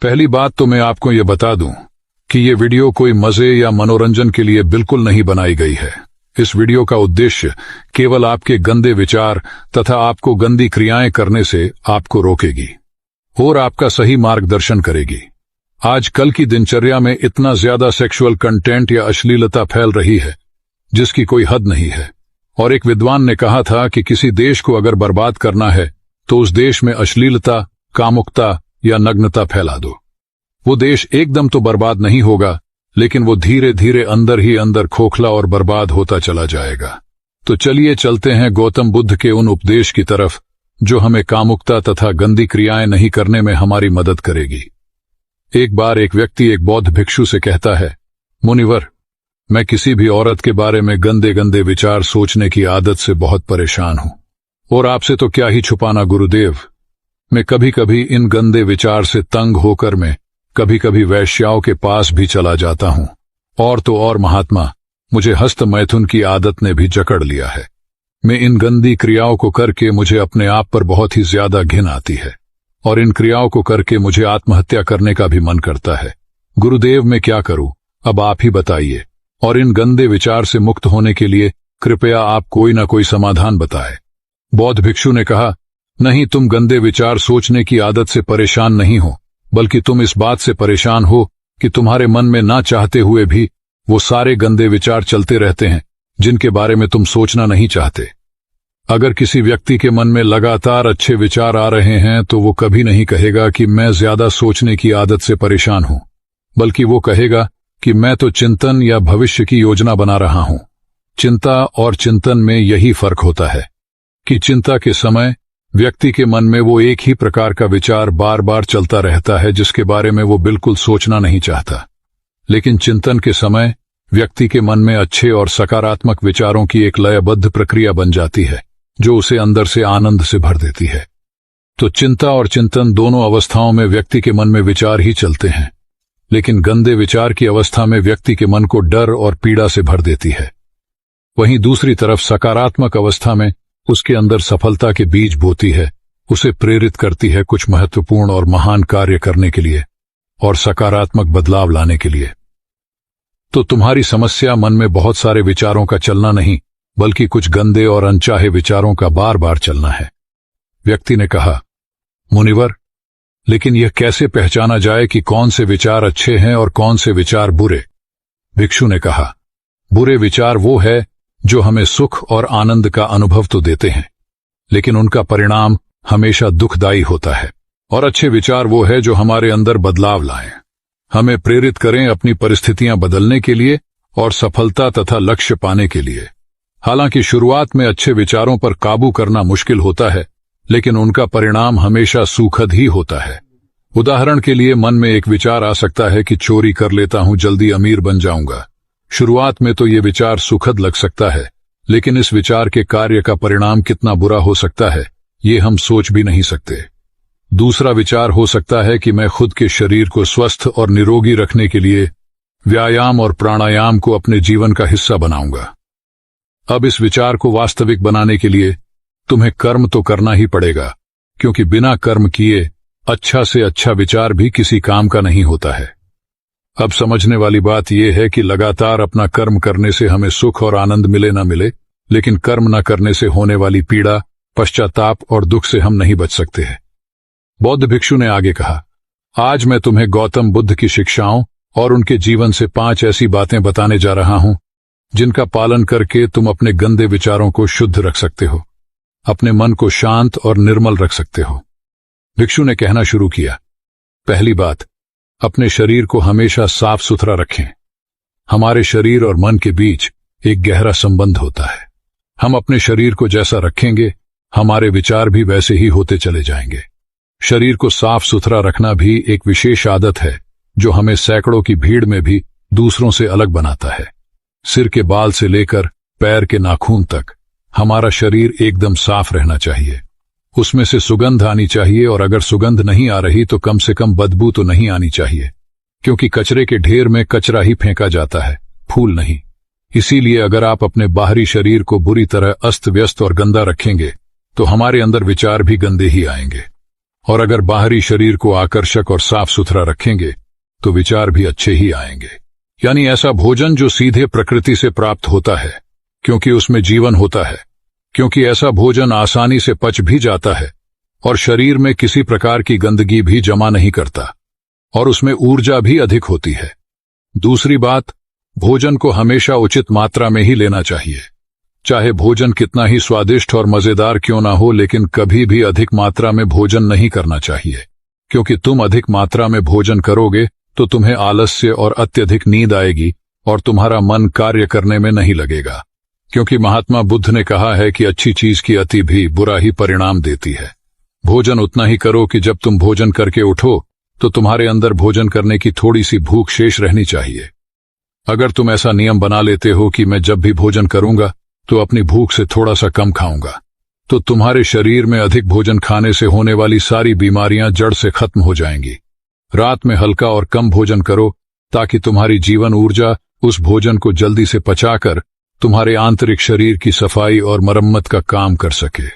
पहली बात तो मैं आपको ये बता दूं कि ये वीडियो कोई मजे या मनोरंजन के लिए बिल्कुल नहीं बनाई गई है। इस वीडियो का उद्देश्य केवल आपके गंदे विचार तथा आपको गंदी क्रियाएं करने से आपको रोकेगी और आपका सही मार्गदर्शन करेगी। आजकल की दिनचर्या में इतना ज्यादा सेक्सुअल कंटेंट या अश्लीलता फैल रही है जिसकी कोई हद नहीं है। और एक विद्वान ने कहा था कि किसी देश को अगर बर्बाद करना है तो उस देश में अश्लीलता, कामुकता या नग्नता फैला दो। वो देश एकदम तो बर्बाद नहीं होगा, लेकिन वो धीरे धीरे अंदर ही अंदर खोखला और बर्बाद होता चला जाएगा। तो चलिए चलते हैं गौतम बुद्ध के उन उपदेश की तरफ जो हमें कामुकता तथा गंदी क्रियाएं नहीं करने में हमारी मदद करेगी। एक बार एक व्यक्ति एक बौद्ध भिक्षु से कहता है, मुनिवर, मैं किसी भी औरत के बारे में गंदे गंदे विचार सोचने की आदत से बहुत परेशान हूं, और आपसे तो क्या ही छुपाना गुरुदेव, मैं कभी कभी इन गंदे विचार से तंग होकर मैं कभी कभी वैश्याओं के पास भी चला जाता हूं। और तो और महात्मा, मुझे हस्त मैथुन की आदत ने भी जकड़ लिया है। मैं इन गंदी क्रियाओं को करके मुझे अपने आप पर बहुत ही ज्यादा घिन आती है, और इन क्रियाओं को करके मुझे आत्महत्या करने का भी मन करता है। गुरुदेव, मैं क्या करूं, अब आप ही बताइए, और इन गंदे विचार से मुक्त होने के लिए कृपया आप कोई ना कोई समाधान बताएं। बौद्ध भिक्षु ने कहा, नहीं, तुम गंदे विचार सोचने की आदत से परेशान नहीं हो, बल्कि तुम इस बात से परेशान हो कि तुम्हारे मन में ना चाहते हुए भी वो सारे गंदे विचार चलते रहते हैं जिनके बारे में तुम सोचना नहीं चाहते। अगर किसी व्यक्ति के मन में लगातार अच्छे विचार आ रहे हैं तो वो कभी नहीं कहेगा कि मैं ज्यादा सोचने की आदत से परेशान हूं, बल्कि वो कहेगा कि मैं तो चिंतन या भविष्य की योजना बना रहा हूं। चिंता और चिंतन में यही फर्क होता है कि चिंता के समय व्यक्ति के मन में वो एक ही प्रकार का विचार बार बार चलता रहता है जिसके बारे में वो बिल्कुल सोचना नहीं चाहता, लेकिन चिंतन के समय व्यक्ति के मन में अच्छे और सकारात्मक विचारों की एक लयबद्ध प्रक्रिया बन जाती है जो उसे अंदर से आनंद से भर देती है। तो चिंता और चिंतन दोनों अवस्थाओं में व्यक्ति के मन में विचार ही चलते हैं, लेकिन गंदे विचार की अवस्था में व्यक्ति के मन को डर और पीड़ा से भर देती है। वहीं दूसरी तरफ सकारात्मक अवस्था में उसके अंदर सफलता के बीज बोती है, उसे प्रेरित करती है कुछ महत्वपूर्ण और महान कार्य करने के लिए और सकारात्मक बदलाव लाने के लिए। तो तुम्हारी समस्या मन में बहुत सारे विचारों का चलना नहीं, बल्कि कुछ गंदे और अनचाहे विचारों का बार बार चलना है। व्यक्ति ने कहा, मुनिवर, लेकिन यह कैसे पहचाना जाए कि कौन से विचार अच्छे हैं और कौन से विचार बुरे? भिक्षु ने कहा, बुरे विचार वो है जो हमें सुख और आनंद का अनुभव तो देते हैं, लेकिन उनका परिणाम हमेशा दुखदायी होता है। और अच्छे विचार वो है जो हमारे अंदर बदलाव लाएं, हमें प्रेरित करें अपनी परिस्थितियां बदलने के लिए और सफलता तथा लक्ष्य पाने के लिए। हालांकि शुरुआत में अच्छे विचारों पर काबू करना मुश्किल होता है, लेकिन उनका परिणाम हमेशा सुखद ही होता है। उदाहरण के लिए, मन में एक विचार आ सकता है कि चोरी कर लेता हूं, जल्दी अमीर बन जाऊंगा। शुरुआत में तो ये विचार सुखद लग सकता है, लेकिन इस विचार के कार्य का परिणाम कितना बुरा हो सकता है ये हम सोच भी नहीं सकते। दूसरा विचार हो सकता है कि मैं खुद के शरीर को स्वस्थ और निरोगी रखने के लिए व्यायाम और प्राणायाम को अपने जीवन का हिस्सा बनाऊंगा। अब इस विचार को वास्तविक बनाने के लिए तुम्हें कर्म तो करना ही पड़ेगा, क्योंकि बिना कर्म किए अच्छा से अच्छा विचार भी किसी काम का नहीं होता है। अब समझने वाली बात यह है कि लगातार अपना कर्म करने से हमें सुख और आनंद मिले न मिले, लेकिन कर्म न करने से होने वाली पीड़ा, पश्चाताप और दुख से हम नहीं बच सकते हैं। बौद्ध भिक्षु ने आगे कहा, आज मैं तुम्हें गौतम बुद्ध की शिक्षाओं और उनके जीवन से 5 ऐसी बातें बताने जा रहा हूं जिनका पालन करके तुम अपने गंदे विचारों को शुद्ध रख सकते हो, अपने मन को शांत और निर्मल रख सकते हो। भिक्षु ने कहना शुरू किया, पहली बात, अपने शरीर को हमेशा साफ सुथरा रखें। हमारे शरीर और मन के बीच एक गहरा संबंध होता है। हम अपने शरीर को जैसा रखेंगे, हमारे विचार भी वैसे ही होते चले जाएंगे। शरीर को साफ सुथरा रखना भी एक विशेष आदत है जो हमें सैकड़ों की भीड़ में भी दूसरों से अलग बनाता है। सिर के बाल से लेकर पैर के नाखून तक हमारा शरीर एकदम साफ रहना चाहिए। उसमें से सुगंध आनी चाहिए, और अगर सुगंध नहीं आ रही तो कम से कम बदबू तो नहीं आनी चाहिए, क्योंकि कचरे के ढेर में कचरा ही फेंका जाता है, फूल नहीं। इसीलिए अगर आप अपने बाहरी शरीर को बुरी तरह अस्त व्यस्त और गंदा रखेंगे तो हमारे अंदर विचार भी गंदे ही आएंगे। और अगर बाहरी शरीर को आकर्षक और साफ सुथरा रखेंगे तो विचार भी अच्छे ही आएंगे। यानी ऐसा भोजन जो सीधे प्रकृति से प्राप्त होता है, क्योंकि उसमें जीवन होता है, क्योंकि ऐसा भोजन आसानी से पच भी जाता है और शरीर में किसी प्रकार की गंदगी भी जमा नहीं करता और उसमें ऊर्जा भी अधिक होती है। दूसरी बात, भोजन को हमेशा उचित मात्रा में ही लेना चाहिए। चाहे भोजन कितना ही स्वादिष्ट और मजेदार क्यों ना हो, लेकिन कभी भी अधिक मात्रा में भोजन नहीं करना चाहिए, क्योंकि तुम अधिक मात्रा में भोजन करोगे तो तुम्हें आलस्य और अत्यधिक नींद आएगी और तुम्हारा मन कार्य करने में नहीं लगेगा। क्योंकि महात्मा बुद्ध ने कहा है कि अच्छी चीज की अति भी बुरा ही परिणाम देती है। भोजन उतना ही करो कि जब तुम भोजन करके उठो तो तुम्हारे अंदर भोजन करने की थोड़ी सी भूख शेष रहनी चाहिए। अगर तुम ऐसा नियम बना लेते हो कि मैं जब भी भोजन करूंगा तो अपनी भूख से थोड़ा सा कम खाऊंगा, तो तुम्हारे शरीर में अधिक भोजन खाने से होने वाली सारी बीमारियां जड़ से खत्म हो जाएंगी। रात में हल्का और कम भोजन करो ताकि तुम्हारी जीवन ऊर्जा उस भोजन को जल्दी से पचाकर तुम्हारे आंतरिक शरीर की सफाई और मरम्मत का काम कर सके।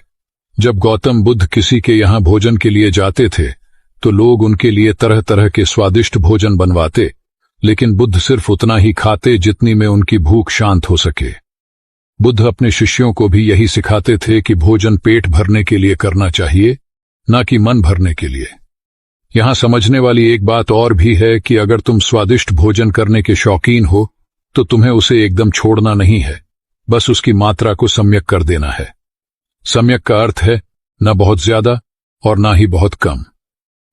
जब गौतम बुद्ध किसी के यहां भोजन के लिए जाते थे तो लोग उनके लिए तरह तरह के स्वादिष्ट भोजन बनवाते, लेकिन बुद्ध सिर्फ उतना ही खाते जितनी में उनकी भूख शांत हो सके। बुद्ध अपने शिष्यों को भी यही सिखाते थे कि भोजन पेट भरने के लिए करना चाहिए, न कि मन भरने के लिए। यहां समझने वाली एक बात और भी है कि अगर तुम स्वादिष्ट भोजन करने के शौकीन हो तो तुम्हें उसे एकदम छोड़ना नहीं है, बस उसकी मात्रा को सम्यक कर देना है। सम्यक का अर्थ है न बहुत ज्यादा और न ही बहुत कम।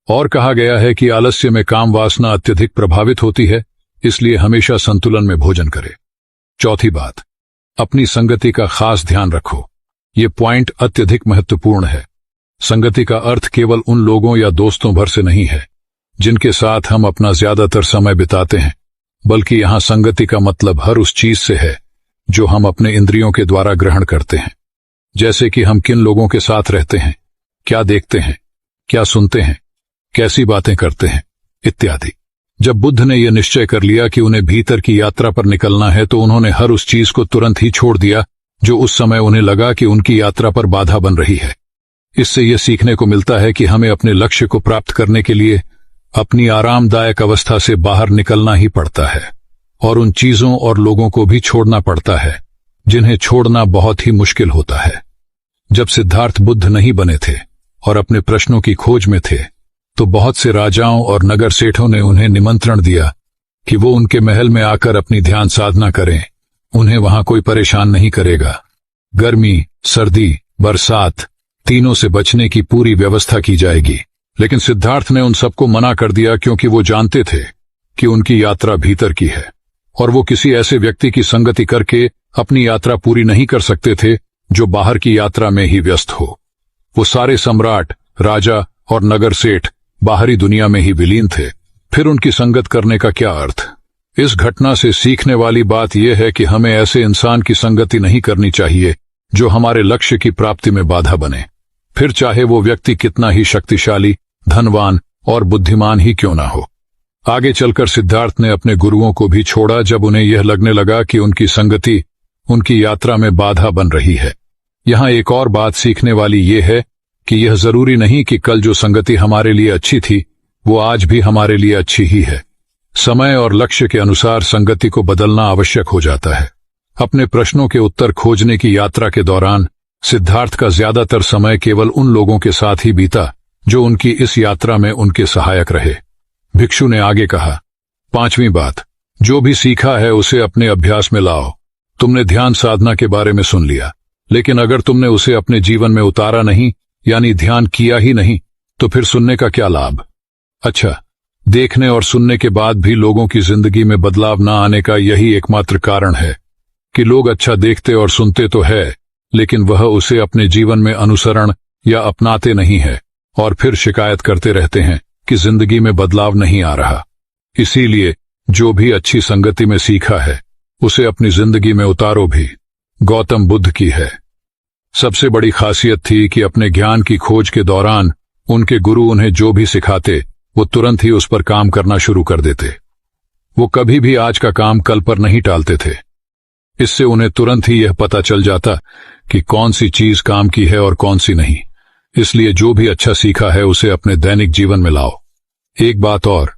और कहा गया है कि आलस्य में काम वासना अत्यधिक प्रभावित होती है, इसलिए हमेशा संतुलन में भोजन करे। चौथी बात, अपनी संगति का खास ध्यान रखो। ये पॉइंट अत्यधिक महत्वपूर्ण है। संगति का अर्थ केवल उन लोगों या दोस्तों भर से नहीं है जिनके साथ हम अपना ज्यादातर समय बिताते हैं, बल्कि यहां संगति का मतलब हर उस चीज से है जो हम अपने इंद्रियों के द्वारा ग्रहण करते हैं। जैसे कि हम किन लोगों के साथ रहते हैं, क्या देखते हैं, क्या सुनते हैं, कैसी बातें करते हैं, इत्यादि। जब बुद्ध ने यह निश्चय कर लिया कि उन्हें भीतर की यात्रा पर निकलना है तो उन्होंने हर उस चीज को तुरंत ही छोड़ दिया जो उस समय उन्हें लगा कि उनकी यात्रा पर बाधा बन रही है। इससे यह सीखने को मिलता है कि हमें अपने लक्ष्य को प्राप्त करने के लिए अपनी आरामदायक अवस्था से बाहर निकलना ही पड़ता है और उन चीजों और लोगों को भी छोड़ना पड़ता है जिन्हें छोड़ना बहुत ही मुश्किल होता है। जब सिद्धार्थ बुद्ध नहीं बने थे और अपने प्रश्नों की खोज में थे तो बहुत से राजाओं और नगर सेठों ने उन्हें निमंत्रण दिया कि वो उनके महल में आकर अपनी ध्यान साधना करें। उन्हें वहां कोई परेशान नहीं करेगा। गर्मी, सर्दी, बरसात तीनों से बचने की पूरी व्यवस्था की जाएगी। लेकिन सिद्धार्थ ने उन सबको मना कर दिया क्योंकि वो जानते थे कि उनकी यात्रा भीतर की है और वो किसी ऐसे व्यक्ति की संगति करके अपनी यात्रा पूरी नहीं कर सकते थे जो बाहर की यात्रा में ही व्यस्त हो। वो सारे सम्राट, राजा और नगर सेठ बाहरी दुनिया में ही विलीन थे, फिर उनकी संगत करने का क्या अर्थ। इस घटना से सीखने वाली बात यह है कि हमें ऐसे इंसान की संगति नहीं करनी चाहिए जो हमारे लक्ष्य की प्राप्ति में बाधा बने, फिर चाहे वो व्यक्ति कितना ही शक्तिशाली, धनवान और बुद्धिमान ही क्यों ना हो। आगे चलकर सिद्धार्थ ने अपने गुरुओं को भी छोड़ा जब उन्हें यह लगने लगा कि उनकी संगति उनकी यात्रा में बाधा बन रही है। यहां एक और बात सीखने वाली यह है कि यह जरूरी नहीं कि कल जो संगति हमारे लिए अच्छी थी वो आज भी हमारे लिए अच्छी ही है। समय और लक्ष्य के अनुसार संगति को बदलना आवश्यक हो जाता है। अपने प्रश्नों के उत्तर खोजने की यात्रा के दौरान सिद्धार्थ का ज्यादातर समय केवल उन लोगों के साथ ही बीता जो उनकी इस यात्रा में उनके सहायक रहे। भिक्षु ने आगे कहा, पांचवी बात, जो भी सीखा है उसे अपने अभ्यास में लाओ। तुमने ध्यान साधना के बारे में सुन लिया, लेकिन अगर तुमने उसे अपने जीवन में उतारा नहीं, यानी ध्यान किया ही नहीं, तो फिर सुनने का क्या लाभ। अच्छा, देखने और सुनने के बाद भी लोगों की जिंदगी में बदलाव न आने का यही एकमात्र कारण है कि लोग अच्छा देखते और सुनते तो है, लेकिन वह उसे अपने जीवन में अनुसरण या अपनाते नहीं है और फिर शिकायत करते रहते हैं कि जिंदगी में बदलाव नहीं आ रहा। इसीलिए जो भी अच्छी संगति में सीखा है उसे अपनी जिंदगी में उतारो भी। गौतम बुद्ध की है सबसे बड़ी खासियत थी कि अपने ज्ञान की खोज के दौरान उनके गुरु उन्हें जो भी सिखाते वो तुरंत ही उस पर काम करना शुरू कर देते। वो कभी भी आज का काम कल पर नहीं टालते थे। इससे उन्हें तुरंत ही यह पता चल जाता कि कौन सी चीज काम की है और कौन सी नहीं। इसलिए जो भी अच्छा सीखा है उसे अपने दैनिक जीवन में लाओ। एक बात और,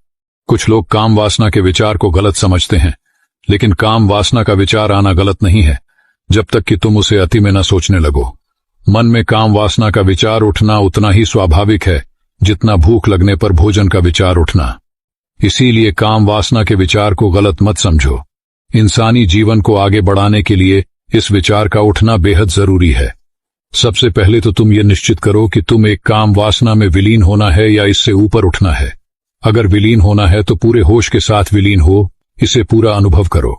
कुछ लोग काम वासना के विचार को गलत समझते हैं, लेकिन काम वासना का विचार आना गलत नहीं है जब तक कि तुम उसे अति में न सोचने लगो। मन में काम वासना का विचार उठना उतना ही स्वाभाविक है जितना भूख लगने पर भोजन का विचार उठना। इसीलिए काम वासना के विचार को गलत मत समझो। इंसानी जीवन को आगे बढ़ाने के लिए इस विचार का उठना बेहद जरूरी है। सबसे पहले तो तुम ये निश्चित करो कि तुम एक काम वासना में विलीन होना है या इससे ऊपर उठना है। अगर विलीन होना है तो पूरे होश के साथ विलीन हो, इसे पूरा अनुभव करो।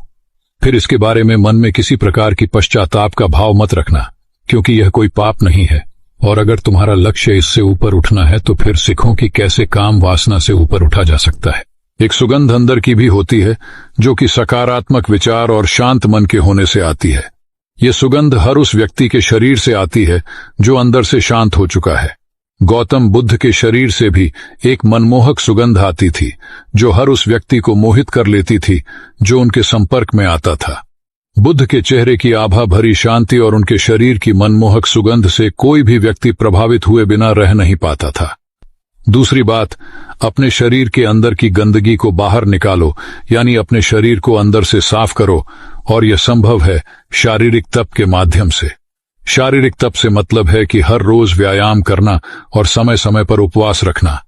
फिर इसके बारे में मन में किसी प्रकार की पश्चाताप का भाव मत रखना, क्योंकि यह कोई पाप नहीं है। और अगर तुम्हारा लक्ष्य इससे ऊपर उठना है तो फिर सीखो कि कैसे काम वासना से ऊपर उठा जा सकता है। एक सुगंध अंदर की भी होती है जो कि सकारात्मक विचार और शांत मन के होने से आती है। ये सुगंध हर उस व्यक्ति के शरीर से आती है जो अंदर से शांत हो चुका है। गौतम बुद्ध के शरीर से भी एक मनमोहक सुगंध आती थी जो हर उस व्यक्ति को मोहित कर लेती थी जो उनके संपर्क में आता था। बुद्ध के चेहरे की आभा भरी शांति और उनके शरीर की मनमोहक सुगंध से कोई भी व्यक्ति प्रभावित हुए बिना रह नहीं पाता था। दूसरी बात, अपने शरीर के अंदर की गंदगी को बाहर निकालो, यानी अपने शरीर को अंदर से साफ करो, और यह संभव है शारीरिक तप के माध्यम से। शारीरिक तप से मतलब है कि हर रोज व्यायाम करना और समय समय पर उपवास रखना।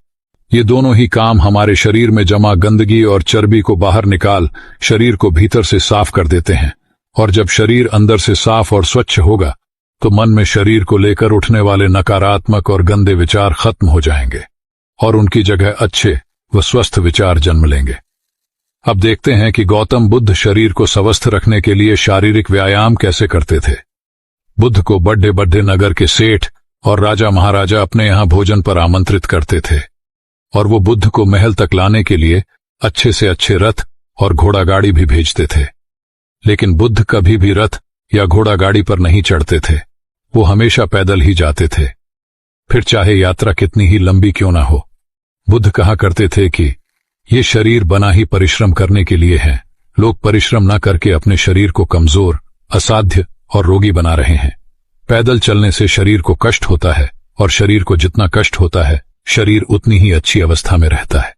ये दोनों ही काम हमारे शरीर में जमा गंदगी और चर्बी को बाहर निकाल शरीर को भीतर से साफ कर देते हैं। और जब शरीर अंदर से साफ और स्वच्छ होगा तो मन में शरीर को लेकर उठने वाले नकारात्मक और गंदे विचार खत्म हो जाएंगे और उनकी जगह अच्छे व स्वस्थ विचार जन्म लेंगे। अब देखते हैं कि गौतम बुद्ध शरीर को स्वस्थ रखने के लिए शारीरिक व्यायाम कैसे करते थे। बुद्ध को बड़े बड़े नगर के सेठ और राजा महाराजा अपने यहां भोजन पर आमंत्रित करते थे और वो बुद्ध को महल तक लाने के लिए अच्छे से अच्छे रथ और घोड़ा गाड़ी भी भेजते थे। लेकिन बुद्ध कभी भी रथ या घोड़ा गाड़ी पर नहीं चढ़ते थे, वो हमेशा पैदल ही जाते थे, फिर चाहे यात्रा कितनी ही लंबी क्यों ना हो। बुद्ध कहा करते थे कि ये शरीर बना ही परिश्रम करने के लिए है। लोग परिश्रम न करके अपने शरीर को कमजोर, असाध्य और रोगी बना रहे हैं। पैदल चलने से शरीर को कष्ट होता है और शरीर को जितना कष्ट होता है शरीर उतनी ही अच्छी अवस्था में रहता है।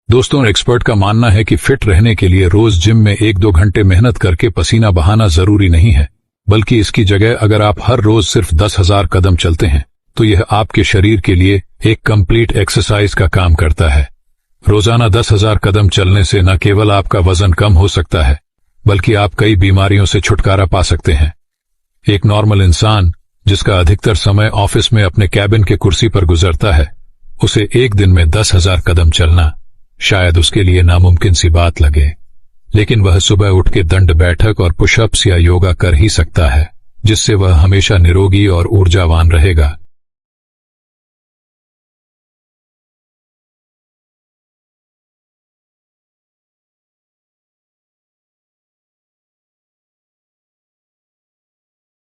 दोस्तों, एक्सपर्ट का मानना है कि फिट रहने के लिए रोज जिम में 1-2 घंटे मेहनत करके पसीना बहाना जरूरी नहीं है, बल्कि इसकी जगह अगर आप हर रोज सिर्फ 10,000 कदम चलते हैं तो यह आपके शरीर के लिए एक कंप्लीट एक्सरसाइज का काम करता है। रोजाना 10,000 कदम चलने से न केवल आपका वजन कम हो सकता है बल्कि आप कई बीमारियों से छुटकारा पा सकते हैं। एक नॉर्मल इंसान जिसका अधिकतर समय ऑफिस में अपने कैबिन के कुर्सी पर गुजरता है, उसे एक दिन में 10,000 कदम चलना शायद उसके लिए नामुमकिन सी बात लगे, लेकिन वह सुबह उठ के दंड बैठक और पुशअप्स या योगा कर ही सकता है, जिससे वह हमेशा निरोगी और ऊर्जावान रहेगा।